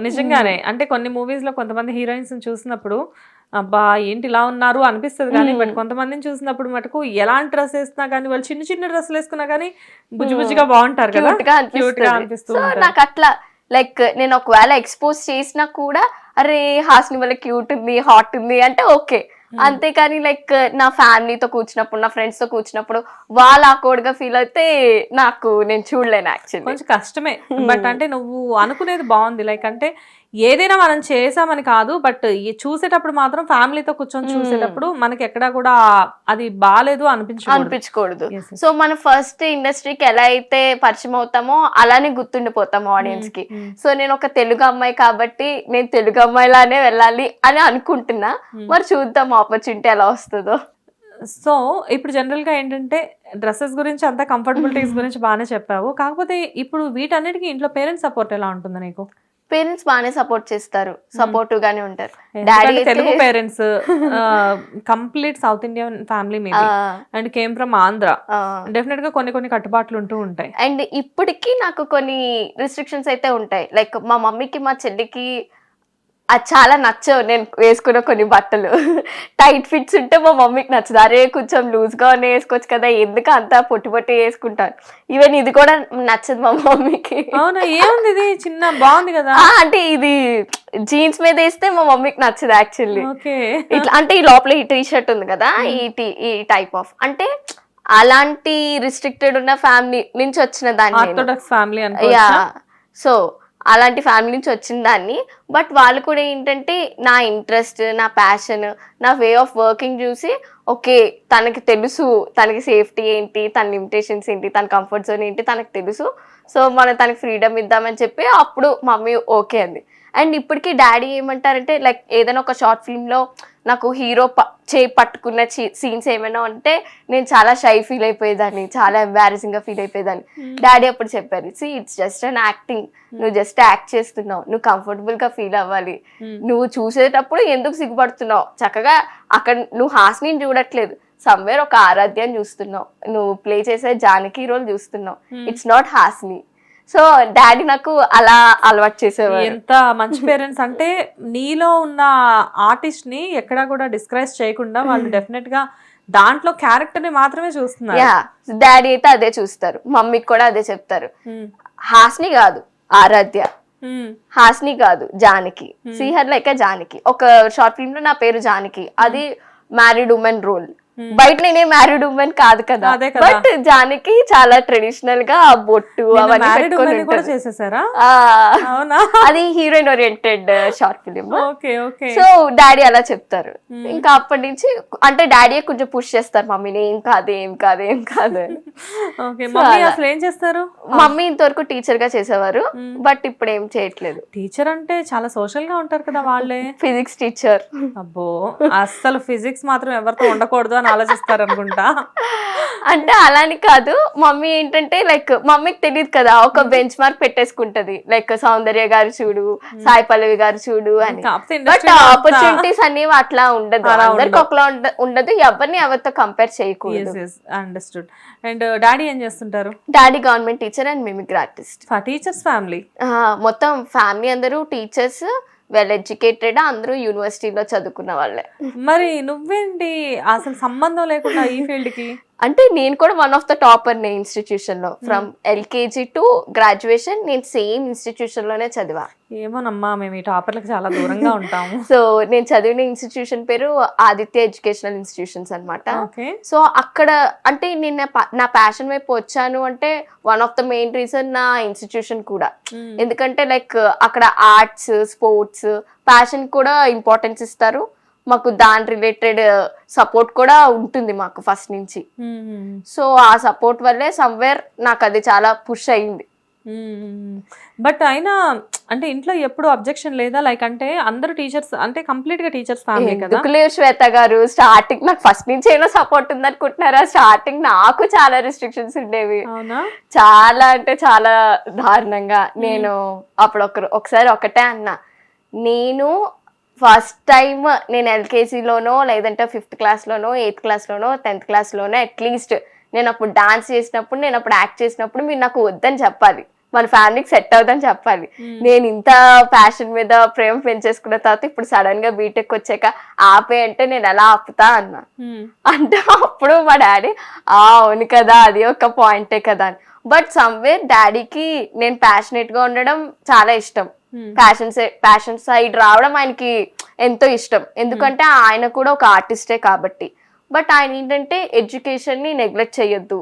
నిజంగానే అంటే కొన్ని మూవీస్ లో కొంతమంది హీరోయిన్స్ చూసినప్పుడు అబ్బా ఏంటి ఇలా ఉన్నారు అనిపిస్తుంది కానీ బట్ కొంతమందిని చూసినప్పుడు మటుకు ఎలాంటి డ్రెస్ వేసినా కానీ వాళ్ళు చిన్న చిన్న డ్రెస్సులు వేసుకున్నా కానీ బుజ్జి బుజ్జిగా బాగుంటారు కదా, క్యూట్ గా అనిపిస్తూ నాకు అట్లా లైక్ నేను ఒకవేళ ఎక్స్పోజ్ చేసినా కూడా అరే హాస్ని వల్ల క్యూట్ ఉంది హాట్ ఉంది అంటే ఓకే, అంతేకాని లైక్ నా ఫ్యామిలీతో కూర్చున్నప్పుడు నా ఫ్రెండ్స్ తో కూర్చున్నప్పుడు వాళ్ళు ఆక్వర్డ్ గా ఫీల్ అయితే నేను చూడలేను యాక్చువల్లీ, కొంచెం కష్టమే. బట్ అంటే నువ్వు అనుకునేది బాగుంది, లైక్ అంటే ఏదైనా మనం చేసామని కాదు బట్ చూసేటప్పుడు మాత్రం ఫ్యామిలీతో కూర్చొని చూసేటప్పుడు మనకి ఎక్కడా కూడా అది బాగాలేదు అనిపించకూడదు. సో మనం ఫస్ట్ ఇండస్ట్రీకి ఎలా అయితే పరిచయం అవుతామో అలానే గుర్తుండిపోతాము ఆడియన్స్ కి. సో నేను ఒక తెలుగు అమ్మాయి కాబట్టి నేను తెలుగు అమ్మాయిలానే వెళ్ళాలి అని అనుకుంటున్నా, మరి చూద్దాం ఆపర్చునిటీ ఎలా వస్తుందో. సో ఇప్పుడు జనరల్ గా ఏంటంటే డ్రెస్సెస్ గురించి అంతా కంఫర్టబిలిటీస్ గురించి బాగానే చెప్పావు, కాకపోతే ఇప్పుడు వీటన్నిటికీ ఇంట్లో పేరెంట్స్ సపోర్ట్ ఎలా ఉంటుంది నీకు? పేరెంట్స్ బాగానే సపోర్ట్ చేస్తారు, సపోర్టివ్ గానే ఉంటారు. Daddy Telugu parents, complete south Indian family maybe and came from Andhra, definite గా కొన్ని కట్టుబాట్లు ఉంటూ ఉంటాయి. అండ్ ఇప్పటికీ నాకు కొన్ని రిస్ట్రిక్షన్స్ అయితే ఉంటాయి. లైక్ మా మమ్మీకి మా చెల్లికి అది చాలా నచ్చవు నేను వేసుకున్న కొన్ని బట్టలు. టైట్ ఫిట్స్ ఉంటే మా మమ్మీకి నచ్చదు, అరే కొంచెం లూజ్ గా వేసుకోవచ్చు కదా, ఎందుకు అంతా పొట్టి వేసుకుంటాను. ఈవెన్ ఇది కూడా నచ్చదు మా మమ్మీకి. అవునా, ఏముంది ఇది చిన్న బాగుంది కదా అంటే ఇది జీన్స్ మీద వేస్తే మా మమ్మీకి నచ్చదు యాక్చువల్లీ. ఇట్లా అంటే ఈ లోపల ఈ టీ షర్ట్ ఉంది కదా, ఈ టైప్ ఆఫ్ అంటే అలాంటి రిస్ట్రిక్టెడ్ ఉన్న ఫ్యామిలీ నుంచి వచ్చిన దాన్ని. సో అలాంటి ఫ్యామిలీ నుంచి వచ్చిన దాన్ని. బట్ వాళ్ళు కూడా ఏంటంటే నా ఇంట్రెస్ట్, నా ప్యాషన్, నా వే ఆఫ్ వర్కింగ్ చూసి ఓకే తనకి తెలుసు తనకి సేఫ్టీ ఏంటి, తన లిమిటేషన్స్ ఏంటి, తన కంఫర్ట్ జోన్ ఏంటి తనకు తెలుసు. సో మనం తనకి ఫ్రీడమ్ ఇద్దామని చెప్పి అప్పుడు మమ్మీ ఓకే అంది. అండ్ ఇప్పటికీ డాడీ ఏమంటారంటే లైక్ ఏదైనా ఒక షార్ట్ ఫిల్మ్లో నాకు హీరో పట్టుకున్న సీన్స్ ఏమైనా ఉంటే నేను చాలా షై ఫీల్ అయిపోయేదాన్ని, చాలా ఎంబారసింగ్ గా ఫీల్ అయిపోయేదాన్ని. డాడీ అప్పుడు చెప్పారు, see it's just an acting, నువ్వు జస్ట్ యాక్ట్ చేస్తున్నావు, నువ్వు కంఫర్టబుల్ గా ఫీల్ అవ్వాలి, నువ్వు చూసేటప్పుడు ఎందుకు సిగ్గుపడుతున్నావు, చక్కగా అక్కడ నువ్వు హాస్ని చూడట్లేదు, సమ్వేర్ ఒక ఆరాధ్యాన్ని చూస్తున్నావు, నువ్వు ప్లే చేసే జానకి రోల్ చూస్తున్నావు, it's not Hasni. So daddy నాకు అలా అలవాటు చేసేవారు. ఎంత మంచి పేరెంట్స్ అంటే నీలో ఉన్న ఆర్టిస్ట్ ని ఎక్కడా కూడా డిస్క్రైజ్ చేయకుండా వాళ్ళు డెఫినెట్ గా దాంట్లో క్యారెక్టర్ ని మాత్రమే చూస్తున్నారు. డాడీ అయితే అదే చూస్తారు, మమ్మీకి కూడా అదే చెప్తారు. హాస్ని కాదు ఆరాధ్య, హాస్ని కాదు జానకి, శ్రీహర్ లైక్ జానకి. ఒక షార్ట్ ఫిల్మ్ లో నా పేరు జానకి, అది మ్యారీడ్ ఉమెన్ రోల్. బయట నేనే మ్యారీడ్ ఉమెన్ కాదు కదా, బట్ జానకి చాలా ట్రెడిషనల్ గా బొట్టు అవన్నీ అది heroine oriented short film. So daddy అలా చెప్తారు. ఇంకా అప్పటి నుంచి అంటే డాడీ కొంచెం పుష్ చేస్తారు మమ్మీని, ఏం కాదు ఏం కాదు ఏం కాదు. మమ్మీ ఇంతవరకు టీచర్ గా చేసేవారు, బట్ ఇప్పుడు ఏం చేయట్లేదు. టీచర్ అంటే చాలా సోషల్ గా ఉంటారు కదా వాళ్ళే. Physics teacher. అబ్బో అస్సలు ఫిజిక్స్ మాత్రం ఎవరితో ఉండకూడదు అని ఆలోచిస్తారు అనుకుంటా. అంటే అలాని కాదు, మమ్మీ ఏంటంటే లైక్ మమ్మీకి తెలియదు కదా, ఒక బెంచ్ మార్క్ పెట్టేసుకుంటది, లైక్ సౌందర్య గారు చూడు, సాయి పల్లవి గారు చూడు అని. బట్ ఆపర్చునిటీస్ అనేవి అట్లా ఉండదు, అందరికి ఒకలా ఉండదు, ఎవరిని ఎవరితో కంపేర్ చేయకూడదు. అండర్స్టూడ్. అండ్ డాడీ ఏం చేస్తుంటారు? Daddy government teacher and mimicry artist. Teachers family, మొత్తం ఫ్యామిలీ అందరూ టీచర్స్, వెల్ ఎడ్యుకేటెడ్, అందరూ యూనివర్సిటీలో చదువుకున్న వాళ్ళే. మరి నువ్వేంటి అసలు సంబంధం లేకుండా ఈ ఫీల్డ్ కి? అంటే నేను కూడా వన్ ఆఫ్ ద టాపర్ నే ఇన్స్టిట్యూషన్ లో, ఫ్రమ్ ఎల్కేజీ టు గ్రాడ్యుయేషన్ నేను సేమ్ ఇన్స్టిట్యూషన్ లోనే చదివా. ఏమోనమ్మా మేము ఈ టాపర్లకు చాలా దూరంగా ఉంటాము. సో నేను చదివిన ఇన్స్టిట్యూషన్ పేరు ఆదిత్య ఎడ్యుకేషనల్ ఇన్స్టిట్యూషన్స్ అనమాట. సో అక్కడ అంటే నేను నా ప్యాషన్ వైపు వచ్చాను అంటే one of the main reason నా ఇన్స్టిట్యూషన్ కూడా. ఎందుకంటే లైక్ అక్కడ ఆర్ట్స్, స్పోర్ట్స్, ప్యాషన్ కూడా ఇంపార్టెన్స్ ఇస్తారు, మాకు దాని రిలేటెడ్ సపోర్ట్ కూడా ఉంటుంది మాకు ఫస్ట్ నుంచి. సో ఆ సపోర్ట్ వల్లే సమ్వేర్ నాకు అది చాలా పుష్ అయ్యింది. బట్ అయినా అంటే ఇంట్లో ఎప్పుడు అబ్జెక్షన్ లేదా? లైక్ అంటే అందరూ టీచర్స్ అంటే కంప్లీట్ గా టీచర్స్ ఫ్యామిలీ కదా. శ్వేత గారు స్టార్టింగ్ నాకు ఫస్ట్ నుంచి ఏమో సపోర్ట్ ఉంది అనుకుంటున్నారా? స్టార్టింగ్ నాకు చాలా రెస్ట్రిక్షన్స్ ఉండేవి, చాలా అంటే చాలా దారుణంగా. నేను అప్పుడు ఒకసారి ఒకటే అన్నా, నేను ఫస్ట్ టైం నేను ఎల్కేజీలోనో లేదంటే 5th క్లాస్లోనో 8th క్లాస్లోనో 10th క్లాస్లోనో అట్లీస్ట్ నేను అప్పుడు డాన్స్ చేసినప్పుడు, నేను అప్పుడు యాక్ట్ చేసినప్పుడు మీరు నాకు వద్దని చెప్పాలి, మన ఫ్యామిలీకి సెట్ అవుతుందని చెప్పాలి. నేను ఇంత ప్యాషన్ మీద ప్రేమ పెంచేసుకున్న తర్వాత ఇప్పుడు సడన్ గా బీటెక్ వచ్చాక ఆపే అంటే నేను ఎలా ఆపుతా అన్నా. అంటే అప్పుడు మా డాడీ అవును కదా అది ఒక పాయింటే కదా అని. బట్ సమ్వేర్ డాడీకి నేను ప్యాషనేట్ గా ఉండడం చాలా ఇష్టం. ప్యాషన్ సైడ్ రావడం ఆయనకి ఎంతో ఇష్టం, ఎందుకంటే ఆయన కూడా ఒక ఆర్టిస్టే కాబట్టి. బట్ ఆయన ఏంటంటే ఎడ్యుకేషన్ ని నెగ్లెక్ట్ చేయొద్దు,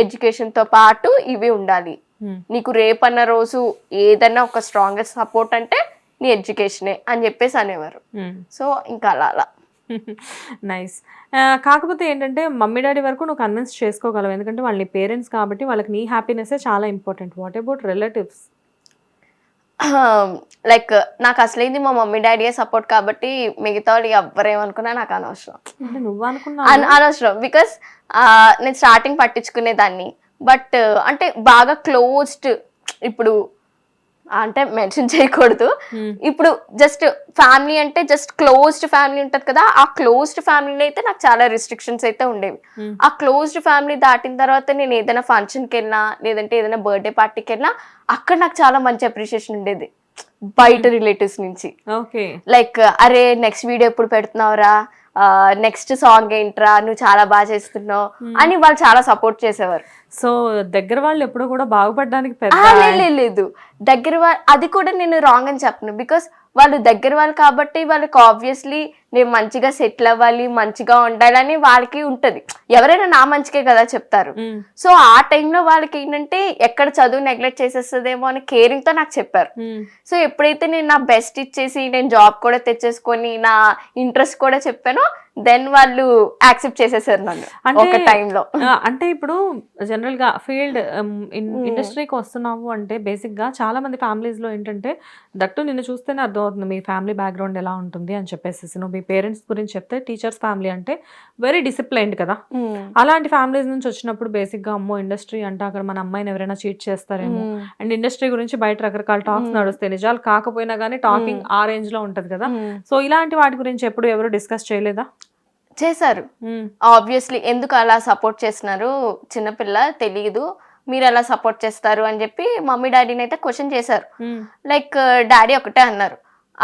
ఎడ్యుకేషన్ తో పాటు ఇవి ఉండాలి. నీకు రేపన్న రోజు ఏదన్నా ఒక స్ట్రాంగెస్ట్ సపోర్ట్ అంటే నీ ఎడ్యుకేషనే అని చెప్పేసి అనేవారు. సో ఇంకా అలా నైస్. కాకపోతే ఏంటంటే మమ్మీ డాడీ వరకు నువ్వు కన్విన్స్ చేసుకోగలవు, ఎందుకంటే వాళ్ళ పేరెంట్స్ కాబట్టి వాళ్ళకి నీ హ్యాపీనెస్ చాలా important. What about relatives? Like నాకు అసలైంది మా మమ్మీ డాడీయే సపోర్ట్ కాబట్టి మిగతా వాళ్ళు ఎవ్వరేమనుకున్నా నాకు అనవసరం. నువ్వు అనుకున్నా అనవసరం, బికాస్ నేను స్టార్టింగ్ పట్టించుకునేదాన్ని. బట్ అంటే బాగా క్లోజ్డ్, ఇప్పుడు అంటే మెన్షన్ చేయకూడదు, ఇప్పుడు జస్ట్ ఫ్యామిలీ అంటే జస్ట్ క్లోజ్డ్ ఫ్యామిలీ ఉంటది కదా, ఆ క్లోజ్డ్ ఫ్యామిలీలో అయితే నాకు చాలా రిస్ట్రిక్షన్స్ అయితే ఉండేవి. ఆ క్లోజ్డ్ ఫ్యామిలీ దాటిన తర్వాత నేను ఏదైనా ఫంక్షన్కి వెళ్ళినా లేదంటే ఏదైనా బర్త్డే పార్టీకి వెళ్ళినా అక్కడ నాకు చాలా మంచి అప్రిషియేషన్ ఉండేది బయట రిలేటివ్స్ నుంచి. లైక్ అరే నెక్స్ట్ వీడియో ఎప్పుడు పెడుతున్నావురా, నెక్స్ట్ సాంగ్ ఏంట్రా, నువ్వు చాలా బాగా చేస్తున్నావు అని వాళ్ళు చాలా సపోర్ట్ చేసేవారు. సో దగ్గర వాళ్ళు ఎప్పుడు కూడా బాగుపడడానికి లేదు, దగ్గర వాళ్ళు అది కూడా నేను రాంగ్ అని చెప్పను, బికాస్ వాళ్ళు దగ్గర వాళ్ళు కాబట్టి వాళ్ళకి ఆబ్వియస్లీ నేను మంచిగా సెటిల్ అవ్వాలి, మంచిగా ఉండాలని వాళ్ళకి ఉంటది. ఎవరైనా నా మంచికే కదా చెప్తారు. సో ఆ టైంలో వాళ్ళకి ఏంటంటే ఎక్కడ చదువు నెగ్లెక్ట్ చేసేస్తుందేమో అని కేరింగ్ తో నాకు చెప్పారు. సో ఎప్పుడైతే నేను నా బెస్ట్ ఇచ్చేసి నేను జాబ్ కూడా తెచ్చేసుకొని నా ఇంట్రెస్ట్ కూడా చెప్పానో దెన్ వాళ్ళు యాక్సెప్ట్ చేసేసారు నన్ను ఒక టైంలో. అంటే ఇప్పుడు జనరల్ గా ఫీల్డ్ ఇండస్ట్రీకి వస్తున్నావు అంటే బేసిక్ గా చాలా మంది ఫ్యామిలీస్ లో ఏంటంటే దట్టు నిన్ను చూస్తేనే అర్థమవుతుంది మీ ఫ్యామిలీ బ్యాక్గ్రౌండ్ ఎలా ఉంటుంది అని చెప్పేసి. నువ్వు మీ పేరెంట్స్ గురించి చెప్తే టీచర్స్ ఫ్యామిలీ అంటే వెరీ డిసిప్లైన్డ్ కదా, అలాంటి ఫ్యామిలీస్ నుంచి వచ్చినప్పుడు బేసిక్ గా అమ్మో ఇండస్ట్రీ అంటే అక్కడ మన అమ్మాయిని ఎవరైనా చీట్ చేస్తారేమో, అండ్ ఇండస్ట్రీ గురించి బయట రకరకాల టాక్స్ నడుస్తాయి, నిజాలు కాకపోయినా కానీ టాకింగ్ ఆ రేంజ్ లో ఉంటది కదా. సో ఇలాంటి వాటి గురించి ఎప్పుడు ఎవరు డిస్కస్ చేయలేదా? చేశారు ఆబ్వియస్లీ. ఎందుకు అలా సపోర్ట్ చేస్తున్నారు, చిన్నపిల్ల తెలియదు, మీరు ఎలా సపోర్ట్ చేస్తారు అని చెప్పి మమ్మీ డాడీని అయితే క్వశ్చన్ చేశారు. లైక్ డాడీ ఒకటే అన్నారు,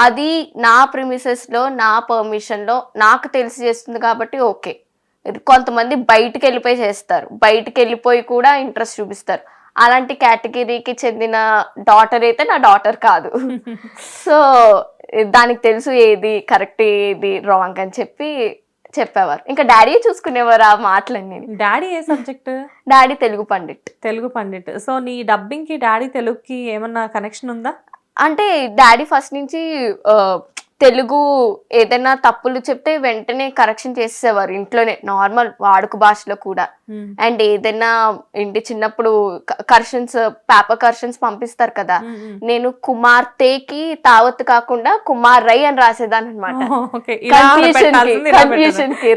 అది నా ప్రిమిసెస్ లో నా పర్మిషన్ లో నాకు తెలిసి చేస్తుంది కాబట్టి ఓకే. కొంతమంది బయటికి వెళ్ళిపోయి చేస్తారు, బయటికి వెళ్ళిపోయి కూడా ఇంట్రెస్ట్ చూపిస్తారు. అలాంటి కేటగిరీకి చెందిన డాటర్ అయితే నా డాటర్ కాదు. సో దానికి తెలుసు ఏది కరెక్ట్ ఏది రాంగ్ అని చెప్పి చెప్పేవారు. ఇంకా డాడీ చూసుకునేవారు ఆ మాటలన్నీ. డాడీ ఏ subject? Daddy Telugu pandit. Telugu pandit. So నీ డబ్బింగ్ కి డాడీ తెలుగుకి ఏమన్నా కనెక్షన్ ఉందా? అంటే డాడీ ఫస్ట్ నుంచి తెలుగు ఏదైనా తప్పులు చెప్తే వెంటనే కరెక్షన్ చేసేవారు ఇంట్లోనే, నార్మల్ వాడుక భాషలో కూడా. అండ్ ఏదైనా ఇంటి చిన్నప్పుడు కరెక్షన్స్, పేపర్ కరెక్షన్స్ పంపిస్తారు కదా, నేను కుమార్తెకి తావత్ కాకుండా కుమారై అని రాసేదాన్ని అనమాట. కన్ఫ్యూషన్ కి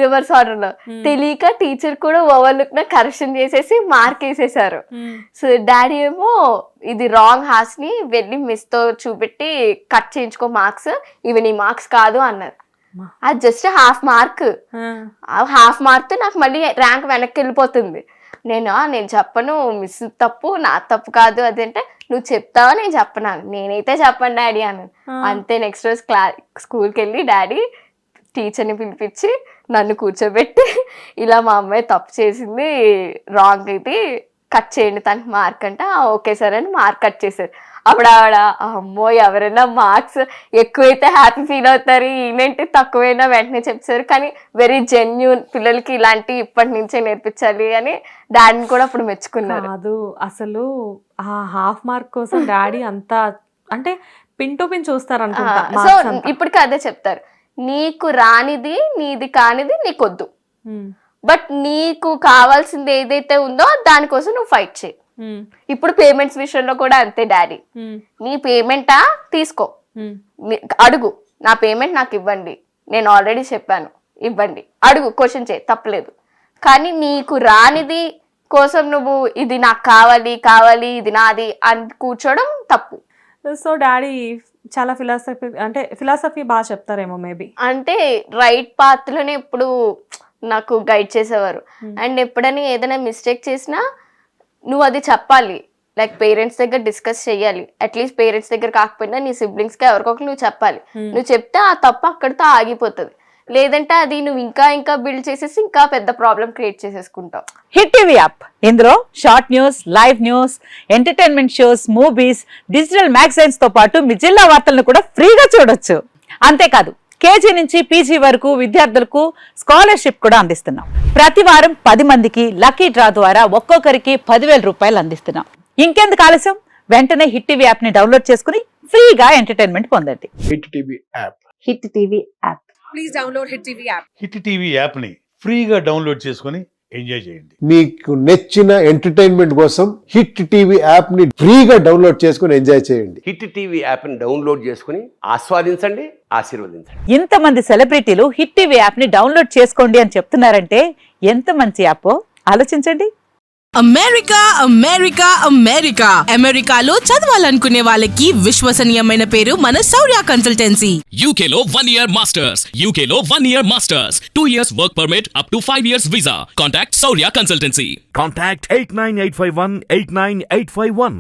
రివర్స్ ఆర్డర్ లో తెలియక టీచర్ కూడా ఓవర్లుక్ నా కరెక్షన్ చేసేసి మార్క్ వేసేసారు. సో డాడీ ఏమో ఇది రాంగ్ హాస్ని వెళ్ళి మిస్ తో చూపెట్టి కట్ చేయించుకో మార్క్స్, ఇవి నీ మార్క్స్ కాదు అన్నారు. అది జస్ట్ హాఫ్ మార్క్ తో నాకు మళ్ళీ ర్యాంక్ వెనక్కి వెళ్ళిపోతుంది. నేను చెప్పను, మిస్ తప్పు నా తప్పు కాదు అదంటే, నువ్వు చెప్తావా నేను చెప్పనాను, నేనైతే చెప్పను డాడీ అన్నాను. అంతే నెక్స్ట్ రోజు స్కూల్కి వెళ్ళి డాడీ టీచర్ని పిలిపించి నన్ను కూర్చోబెట్టి ఇలా మా అమ్మాయి తప్పు చేసింది, రాంగ్ అయితే కట్ చేయండి తనకి మార్క్ అంటే ఓకే సార్ అని మార్క్ కట్ చేశారు. అప్పుడు ఆవిడ అమ్మో ఎవరైనా మార్క్స్ ఎక్కువైతే హ్యాపీ ఫీల్ అవుతారు, ఈయనేంటి తక్కువైనా వెంటనే చెప్తారు, కానీ వెరీ జెన్యూన్, పిల్లలకి ఇలాంటి ఇప్పటి నుంచే నేర్పించాలి అని డాడీని కూడా అప్పుడు మెచ్చుకున్నారు. కాదు అసలు ఆ హాఫ్ మార్క్ కోసం డాడీ అంతా అంటే పిన్ టు పిన్ చూస్తారు అనుకుంటా. సో ఇప్పటికీ అదే చెప్తారు, నీకు రానిది నీది కానిది నీకొద్దు, బట్ నీకు కావాల్సింది ఏదైతే ఉందో దానికోసం నువ్వు ఫైట్ చేయి. ఇప్పుడు పేమెంట్స్ విషయంలో కూడా అంతే డాడీ, నీ పేమెంటా తీసుకో, అడుగు, నా పేమెంట్ నాకు ఇవ్వండి, నేను ఆల్రెడీ చెప్పాను ఇవ్వండి, అడుగు, క్వశ్చన్ చేయి, తప్పలేదు. కానీ నీకు రానిది కోసం నువ్వు ఇది నాకు కావాలి కావాలి ఇది నాది అని కూర్చోవడం తప్పు. సో డాడీ చాలా ఫిలాసఫీ బాగా చెప్తారేమో మేబీ. అంటే రైట్ పాత్ లోనే ఎప్పుడు నాకు గైడ్ చేసేవారు. అండ్ ఎప్పుడైనా ఏదైనా మిస్టేక్ చేసినా నువ్వు అది చెప్పాలి, లైక్ పేరెంట్స్ దగ్గర డిస్కస్ చేయాలి. అట్లీస్ట్ పేరెంట్స్ దగ్గర కాకపోయినా నీ సిబ్లింగ్స్కి ఎవరికొకరు నువ్వు చెప్పాలి. నువ్వు చెప్తే ఆ తప్పు అక్కడితో ఆగిపోతుంది. లేదంటే అది నువ్వు ఇంకా బిల్డ్ చేసేసి ఇంకా పెద్ద ప్రాబ్లం క్రియేట్ చేసేసుకుంటావు. హిట్ టీవీ యాప్ ఇందులో short news, live news, entertainment shows, movies, digital magazines తో పాటు మీ జిల్లా వార్తలను కూడా ఫ్రీగా చూడొచ్చు. అంతేకాదు కేజీ నుంచి పీజీ వరకు విద్యార్థులకు స్కాలర్షిప్ కూడా అందిస్తున్నాం. ప్రతి వారం 10 మందికి లక్కీ డ్రా ద్వారా ఒక్కొక్కరికి 10,000 రూపాయలు అందిస్తున్నాం. ఇంకెందుకు ఆలస్యం, వెంటనే హిట్ టీవీ యాప్ ని డౌన్లోడ్ చేసుకుని ఫ్రీగా ఎంటర్టైన్మెంట్ పొందండి. Hit TV app. Hit TV app. Please download hit TV app. Hit TV యాప్ని ఫ్రీగా డౌన్లోడ్ చేసుకొని ఎంజాయ్ చేయండి. మీకు నచ్చిన ఎంటర్టైన్మెంట్ కోసం హిట్ టీవీ యాప్ ని ఫ్రీగా డౌన్లోడ్ చేసుకుని ఎంజాయ్ చేయండి. హిట్ టీవీ యాప్ని డౌన్లోడ్ చేసుకుని ఆస్వాదించండి, ఆశీర్వదించండి. ఇంతమంది సెలబ్రిటీలు హిట్ టీవీ యాప్ ని డౌన్లోడ్ చేసుకోండి అని చెప్తున్నారంటే ఎంత మంచి యాప్ ఆలోచించండి. అమెరికా అమెరికాలో చదవాలనుకునే వాళ్ళకి విశ్వసనీయమైన పేరు మన శౌర్య కన్సల్టెన్సీ. UK లో 1 year masters. UK లో 1 year masters. 2 years work permit up to 5 years visa. Contact Saurya Consultancy. Contact 89851 89851.